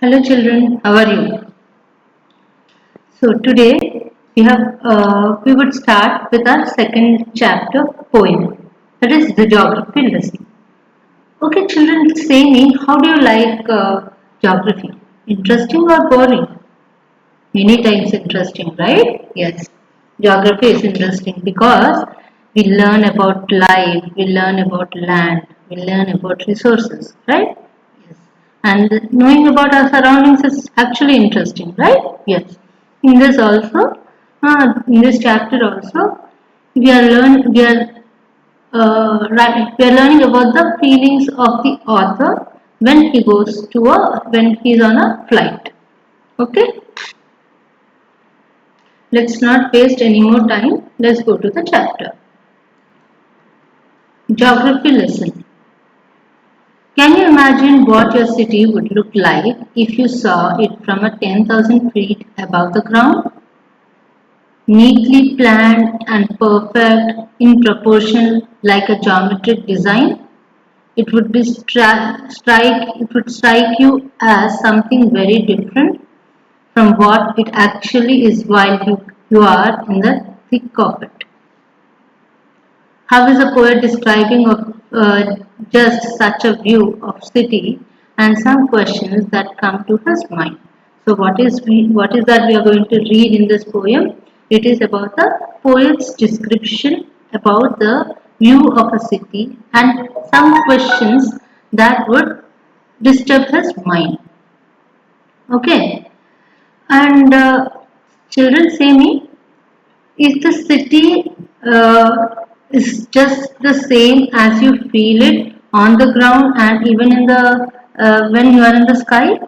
Hello children, how are you? So today we would start with our second chapter poem, that is the geography lesson. Okay children, say me, how do you like geography? Interesting or boring? Many times interesting, right? Yes. Geography is interesting because we learn about life, we learn about land, we learn about resources, right? Yes. And knowing about our surroundings is actually interesting, right? Yes. In this also, in this chapter also, we are learning about the feelings of the author when he is on a flight. Okay. Let's not waste any more time. Let's go to the chapter. Geography lesson. Can you imagine what your city would look like if you saw it from a 10,000 feet above the ground? Neatly planned and perfect in proportion like a geometric design, it would strike you as something very different from what it actually is while you are in the thick of it. How is a poet describing of just such a view of city and some questions that come to his mind? So what is that we are going to read in this poem? It is about the poet's description about the view of a city and some questions that would disturb his mind. Okay, and children say me, is the city is just the same as you feel it on the ground and even in the when you are in the sky?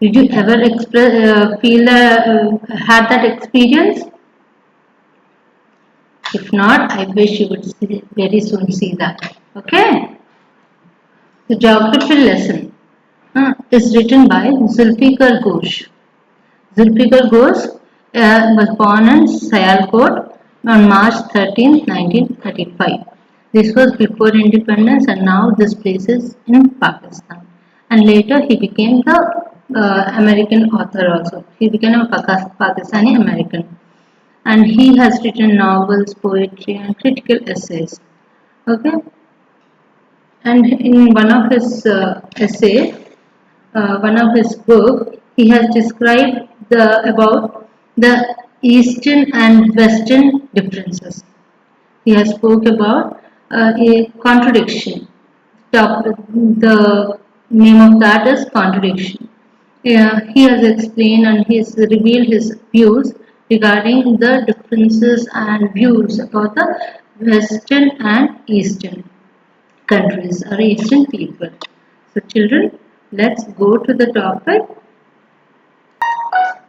Did you ever had that experience? If not, I wish you would very soon see that. Okay. The geography lesson is written by Zulfikar Ghosh. Zulfikar Ghosh was born in Sialkot on March 13, 1935. This was before independence and now this place is in Pakistan. And later he became the American author also. He became a Pakistani American. And he has written novels, poetry and critical essays. Okay. And in one of his one of his book, he has described about the eastern and western differences. He has spoke about a contradiction. The name of that is contradiction. Yeah, he has explained and he has revealed his views regarding the differences and views about the western and eastern countries or Asian people. So children, let's go to the topic.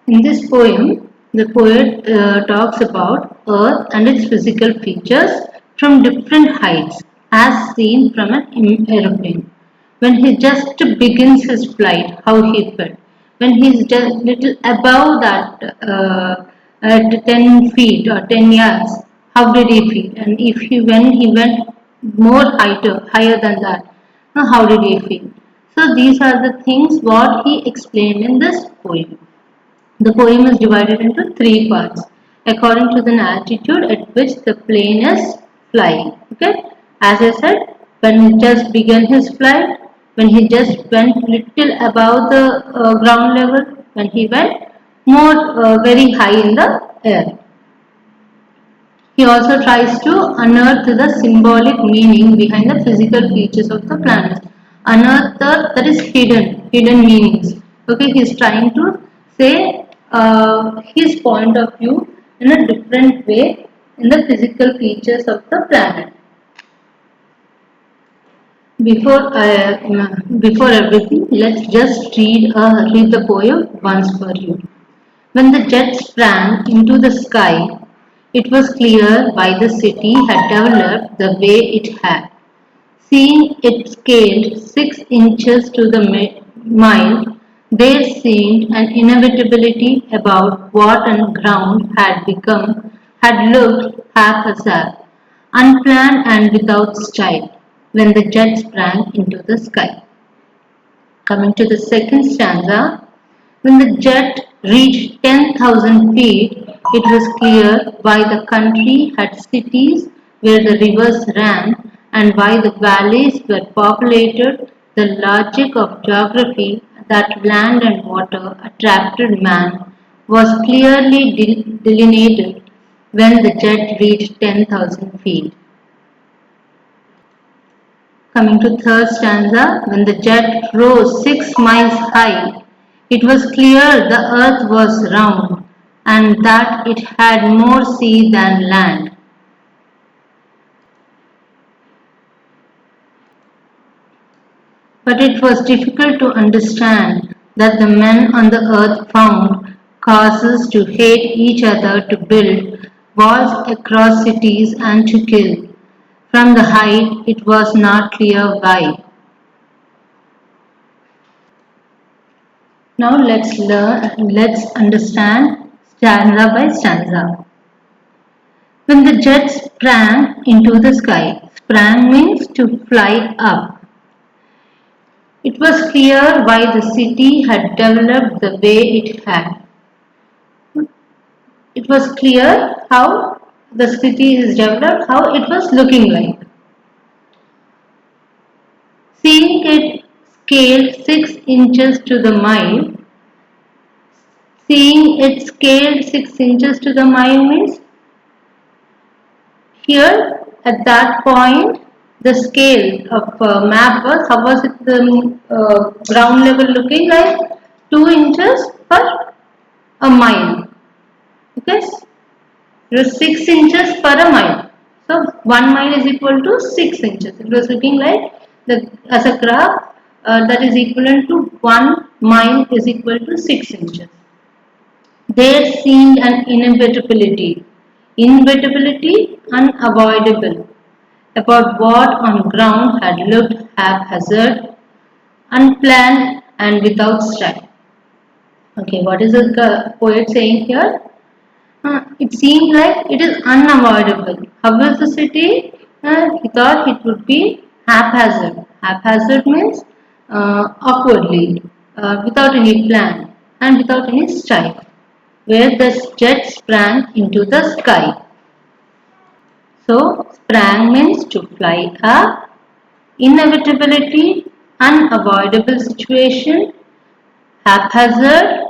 In this poem, the poet talks about Earth and its physical features from different heights as seen from an aeroplane. When he just begins his flight, how he felt. When he is just little above that at 10 feet or 10 yards, how did he feel? And if when he went higher than that, how did he feel? So these are the things what he explained in this poem. The poem is divided into three parts according to the altitude at which the plane is flying. Okay, as I said, when he just began his flight, when he just went little above the ground level, when he went more very high in the air. He also tries to unearth the symbolic meaning behind the physical features of the planet. Unearth that is hidden meanings. Okay, he is trying to say his point of view in a different way in the physical features of the planet. Before everything, let's just read the poem once for you. When the jet sprang into the sky, it was clear why the city had developed the way it had. Seeing it scaled 6 inches to the mile, there seemed an inevitability about what on ground had looked haphazard, unplanned and without style when the jet sprang into the sky. Coming to the second stanza, when the jet reached 10,000 feet, it was clear why the country had cities where the rivers ran and why the valleys were populated. The logic of geography that land and water attracted man was clearly delineated when the jet reached 10,000 feet. Coming to third stanza, when the jet rose 6 miles high, it was clear the earth was round and that it had more sea than land. But it was difficult to understand that the men on the earth found causes to hate each other, to build walls across cities, and to kill. From the height, it was not clear why. Now let's understand stanza by stanza. When the jet sprang into the sky, sprang means to fly up. It was clear why the city had developed the way it had. It was clear how the city is developed, how it was looking like. Seeing it scaled 6 inches to the mile, seeing it scaled 6 inches to the mile means here at that point the scale of map was, how was it the ground level looking like? 2 inches per a mile. Okay, it was 6 inches per a mile. So 1 mile is equal to 6 inches. It was looking like the as a graph that is equivalent to 1 mile is equal to 6 inches. There seemed an inevitability unavoidable, about what on ground had looked haphazard, unplanned, and without style. Okay, what is the poet saying here? It seemed like it is unavoidable. How was the city? He thought it would be haphazard. Haphazard means awkwardly, without any plan and without any style, where the jet sprang into the sky. So, sprang means to fly up, inevitability, unavoidable situation, haphazard,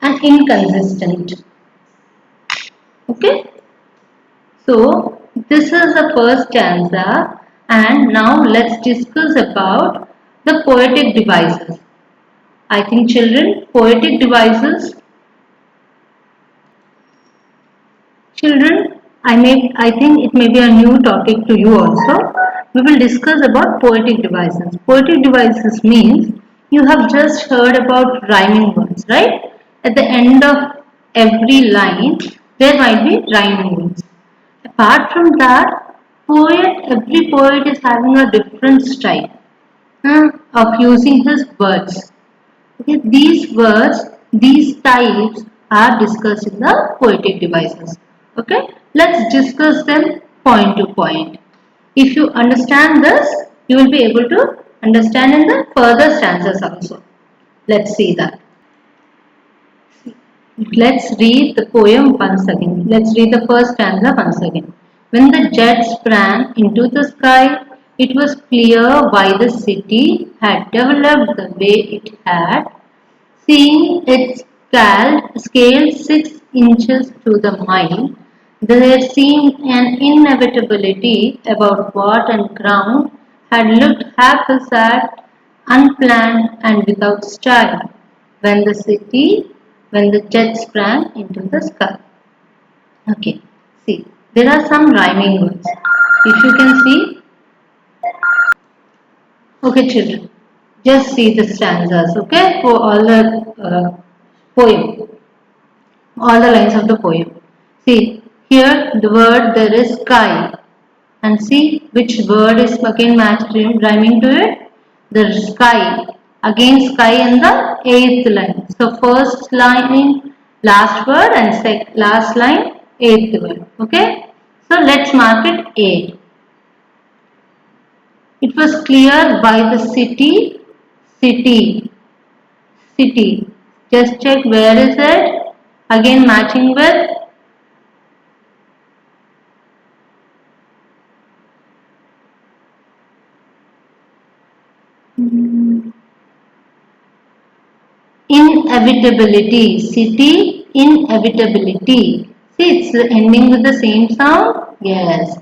and inconsistent. Okay, so this is the first stanza, and now let's discuss about the poetic devices. I think children, poetic devices. Children, I think it may be a new topic to you also. We will discuss about poetic devices. Poetic devices means you have just heard about rhyming words, right? At the end of every line, there might be rhyming words. Apart from that, every poet is having a different style of using his words. Okay, these words, these types are discussed in the poetic devices. Okay, let's discuss them point to point. If you understand this, you will be able to understand in the further stanzas also. Let's see that. Let's read the poem once again. Let's read the first stanza once again. When the jet sprang into the sky, it was clear why the city had developed the way it had. Seeing its scale 6 inches to the mile, there seemed an inevitability about what on ground had looked haphazard, unplanned, and without style when the jet sprang into the sky. Okay, see, there are some rhyming words. If you can see, okay, children, just see the stanzas, okay, for all the poem, all the lines of the poem. See, here the word there is sky, and see which word is again matched rhyming to it. The sky, again sky in the eighth line. So first line, last word, and last line, eighth word. Okay. So let's mark it A. It was clear by the city city. Just check where is it. Again matching with inevitability. City, inevitability. See, it's ending with the same sound. Yes.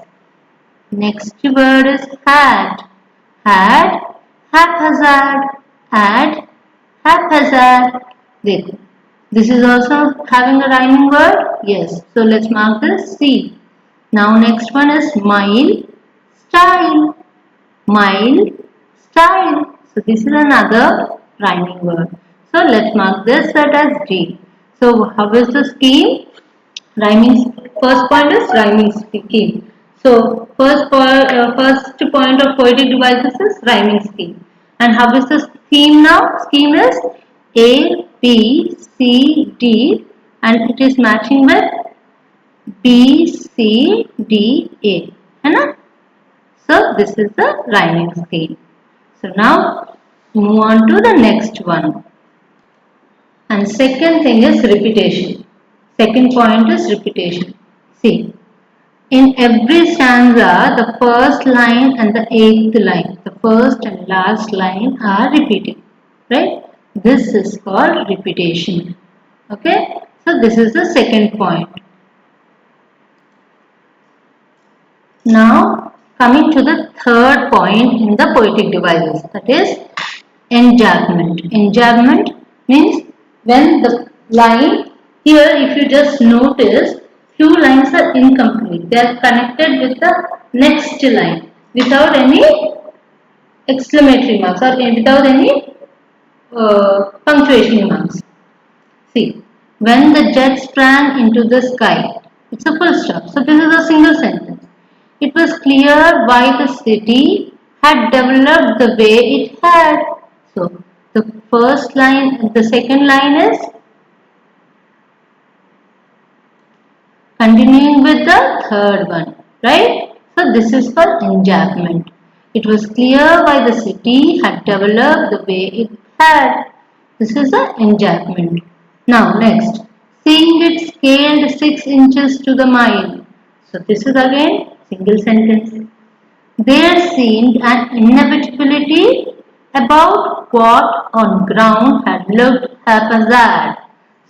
Next word is had. Had, haphazard. Had, haphazard. Dekho. This is also having a rhyming word. Yes. So let's mark this C. Now next one is mile, style. Mile, style. So this is another rhyming word. So let's mark this set as D. So how is the scheme? Rhyming. First point is rhyming scheme. So first point of poetic devices is rhyming scheme. And how is the scheme now? Scheme is A, B, C, D, and it is matching with B, C, D, A. है ना? So this is the rhyming scheme. So now move on to the next one. And second thing is repetition. Second point is repetition. See, in every stanza, the first line and the eighth line, the first and last line are repeated. Right? This is called repetition. Okay? So this is the second point. Now coming to the third point in the poetic devices, that is enjambment. Enjambment means when the line here, if you just notice, few lines are incomplete. They are connected with the next line without any exclamatory marks or without any punctuation marks. See, when the jet sprang into the sky, it's a full stop. So this is a single sentence. It was clear why the city had developed the way it had. So the first line, the second line is continuing with the third one, right? So this is called enjambment. It was clear why the city had developed the way it had. This is the enjambment. Now next, seeing it scaled 6 inches to the mile. So this is again single sentence. There seemed an inevitability about what on ground had looked haphazard.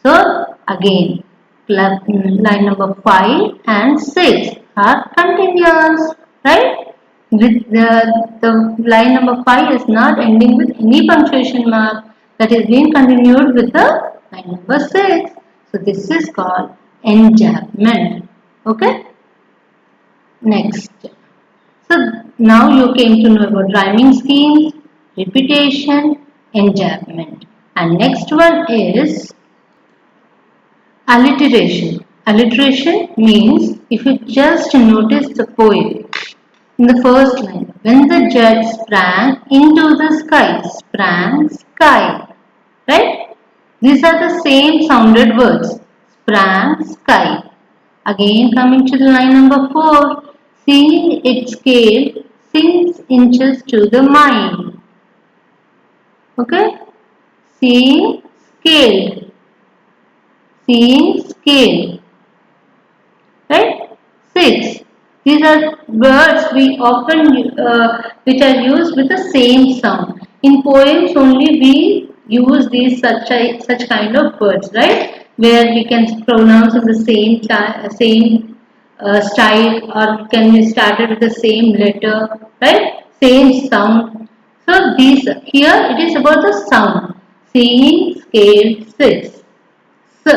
So again, line number 5 and 6 are continuous, right? With the line number 5 is not ending with any punctuation mark, that is being continued with the line number 6. So this is called enjambment. Okay. Next. So now you came to know about rhyming schemes, repetition, enjambment. And next one is alliteration. Alliteration means if you just notice the poem in the first line, when the jet sprang into the sky, sprang sky, right? These are the same sounded words, sprang sky. Again coming to the line number 4, seeing it scale 6 inches to the mile. Okay? Seeing scaled. Seeing scale. Right? 6. These are words we often which are used with the same sound. In poems only we use these such kind of words, right? Where we can pronounce in the same style, or can be started with the same letter, right? Same sound. So these here it is about the sound. Seeing scale 6. So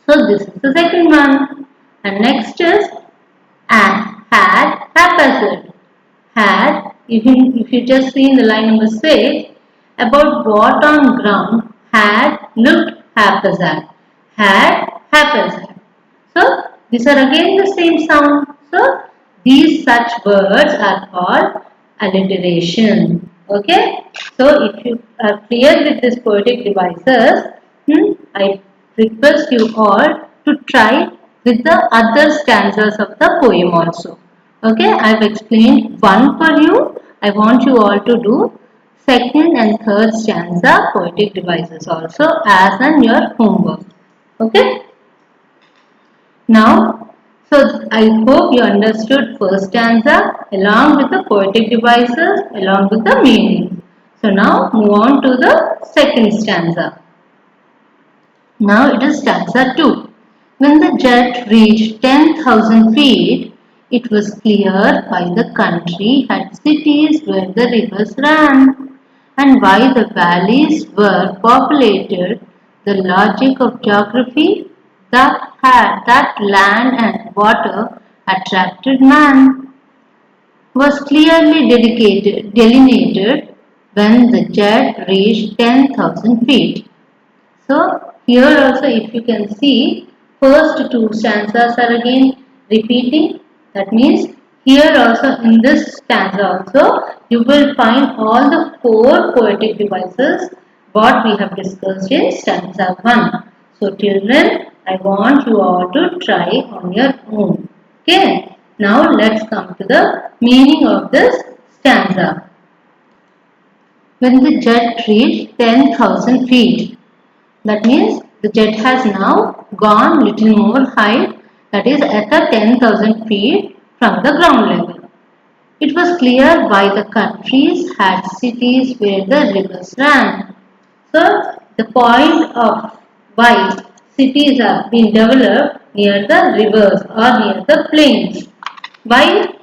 so this is the second one. And next is had, haphazard. Had, if you just see in the line number 6, about what on ground had looked haphazard. Had, haphazard. So these are again the same sound. So these such words are called alliteration. Okay. So if you are clear with these poetic devices, I request you all to try with the other stanzas of the poem also. Okay, I have explained one for you. I want you all to do second and third stanza poetic devices also as an your homework. Okay. Now, so I hope you understood first stanza along with the poetic devices along with the meaning. So now move on to the second stanza. Now it is stanza 2. When the jet reached 10,000 feet, it was clear why the country had cities where the rivers ran and why the valleys were populated. The logic of geography that land and water attracted man was clearly delineated when the jet reached 10,000 feet. So here also if you can see first two stanzas are again repeating. That means here also in this stanza also you will find all the four poetic devices what we have discussed in stanza 1. So children, I want you all to try on your own. Okay. Now let's come to the meaning of this stanza. When the jet reached 10,000 feet, that means the jet has now gone little more height, that is at the 10,000 feet from the ground level. It was clear why the countries had cities where the rivers ran. So the point of why cities are being developed near the rivers or near the plains. Why?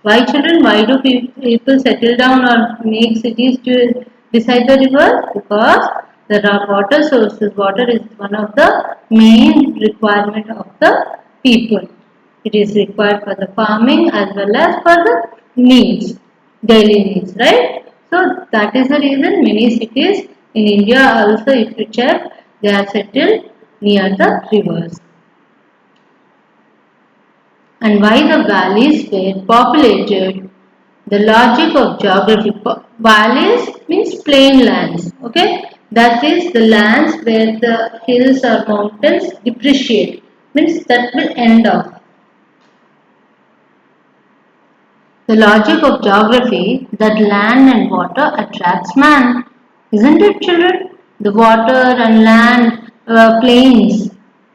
Why children? Why do people settle down or make cities to beside the river? Because there are water sources. Water is one of the main requirement of the people. It is required for the farming as well as for the needs, daily needs, right? So that is the reason many cities in India also, if you check, they are settled near the rivers. And why the valleys were populated. The logic of geography. Valleys means plain lands. Okay, that is the lands where the hills or mountains depreciate. Means that will end off. The logic of geography that land and water attracts man. Isn't it, children? The water and land plains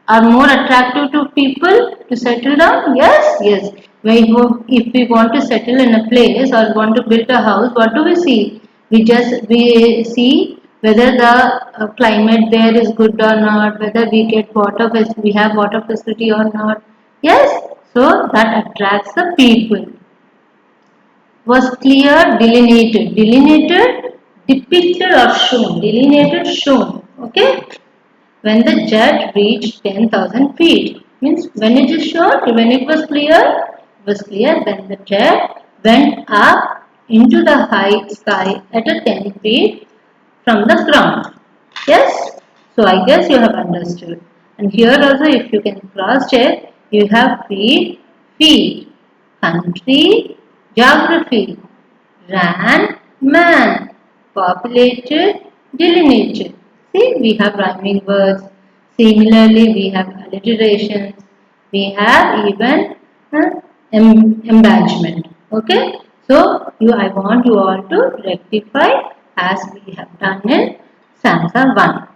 are more attractive to people to settle down? Yes, yes. If we want to settle in a place or want to build a house, what do we see? We see whether the climate there is good or not, whether we have water facility or not. Yes, so that attracts the people was clear, delineated. Delineated, depicted or shown. Delineated, shown. Okay. When the jet reached 10,000 feet. Means when it is shown, when it was clear when the jet went up into the high sky at a 10 feet from the ground. Yes. So I guess you have understood. And here also if you can cross check, you have feet, country, geography, ran, man, populated, delineated. See, we have rhyming words. Similarly, we have alliterations. We have even embellishment. Okay. So, I want you all to rectify as we have done in stanza 1.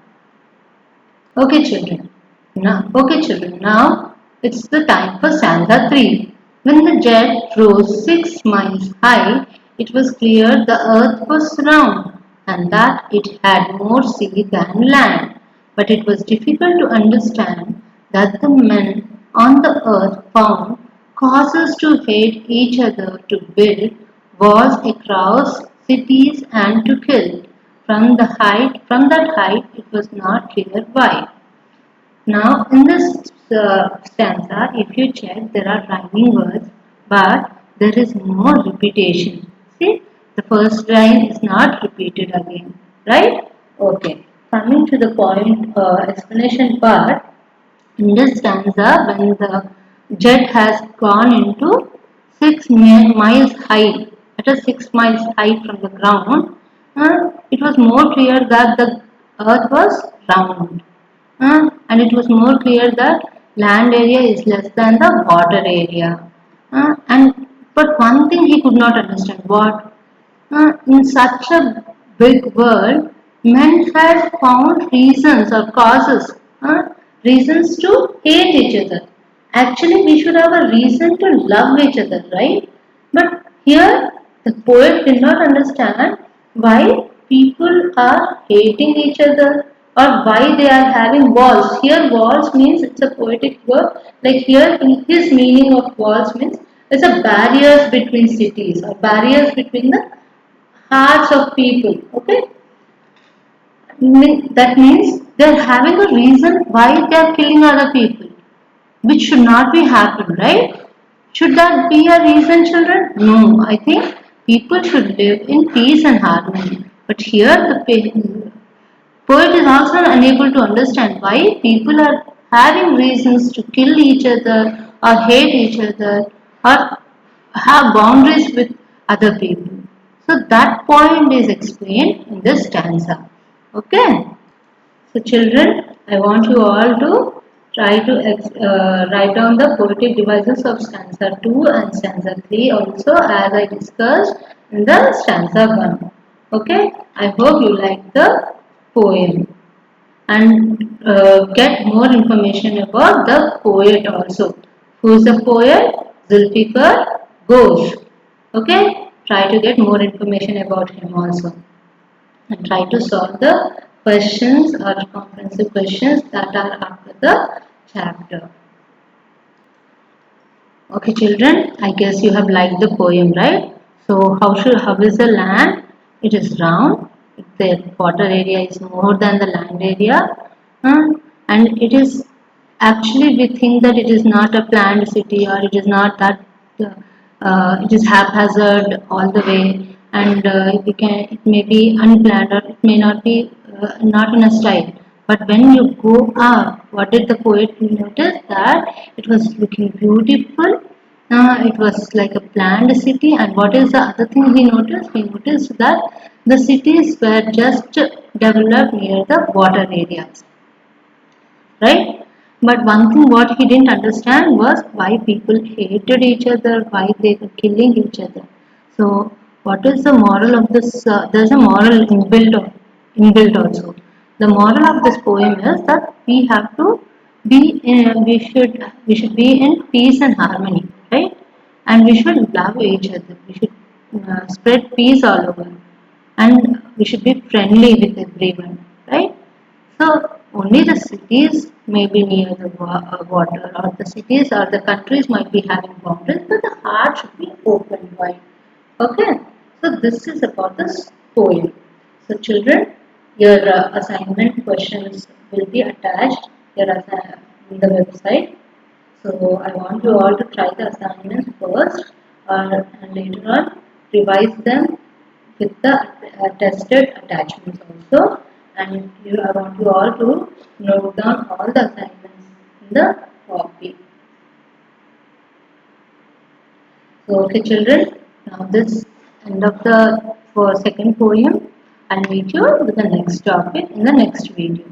Okay, children. Now it's the time for stanza 3. When the jet rose 6 miles high, it was clear the earth was round and that it had more sea than land. But it was difficult to understand that the men on the earth found causes to hate each other, to build walls across cities and to kill. From that height, it was not clear why. Now, in this stanza, if you check, there are rhyming words, but there is no repetition. See, the first line is not repeated again, right? Okay. Coming to the point explanation part, in this stanza, when the jet has gone into 6 miles high, at a 6 miles height from the ground, it was more clear that the earth was round. And it was more clear that land area is less than the water area. And but one thing he could not understand what in such a big world, men had found reasons or causes, reasons to hate each other. Actually, we should have a reason to love each other, right? But here, the poet did not understand why people are hating each other or why they are having walls. Here, walls means it's a poetic word. Like here, in his meaning of walls means it's a barriers between cities or barriers between the hearts of people. Okay, that means they're having a reason why they're killing other people, which should not be happen, right? Should that be a reason, children? No, I think people should live in peace and harmony. But here the poet is also unable to understand why people are having reasons to kill each other or hate each other or have boundaries with other people. So that point is explained in this stanza. Okay. So children, I want you all to try to write down the poetic devices of stanza 2 and stanza 3 also as I discussed in the stanza 1. Okay, I hope you like the poem and get more information about the poet also. Who is the poet? Zulfikar Ghosh. Okay, try to get more information about him also and try to solve the questions or comprehensive questions that are after the chapter. Okay, children, I guess you have liked the poem, right? So, how is the land? It is round. The water area is more than the land area, and it is actually we think that it is not a planned city or it is not that it is haphazard all the way, and it may be unplanned or it may not be not in a style. But when you go up, what did the poet notice? That it was looking beautiful. It was like a planned city. And what is the other thing he noticed? He noticed that the cities were just developed near the water areas, right? But one thing what he didn't understand was why people hated each other, why they were killing each other. So, what is the moral of this? There's a moral inbuilt also. The moral of this poem is that we have to we should be in peace and harmony, right? And we should love each other. We should spread peace all over, and we should be friendly with everyone, right? So only the cities may be near the water, or the cities or the countries might be having boundaries, but the heart should be open wide. Okay, so this is about this poem. So children, your assignment questions will be attached here in the website. So I want you all to try the assignments first, and later on revise them with the tested attachments also. And I want you all to note down all the assignments in the copy. So okay children, now this end of the for second poem. I'll meet you with the next topic in the next video.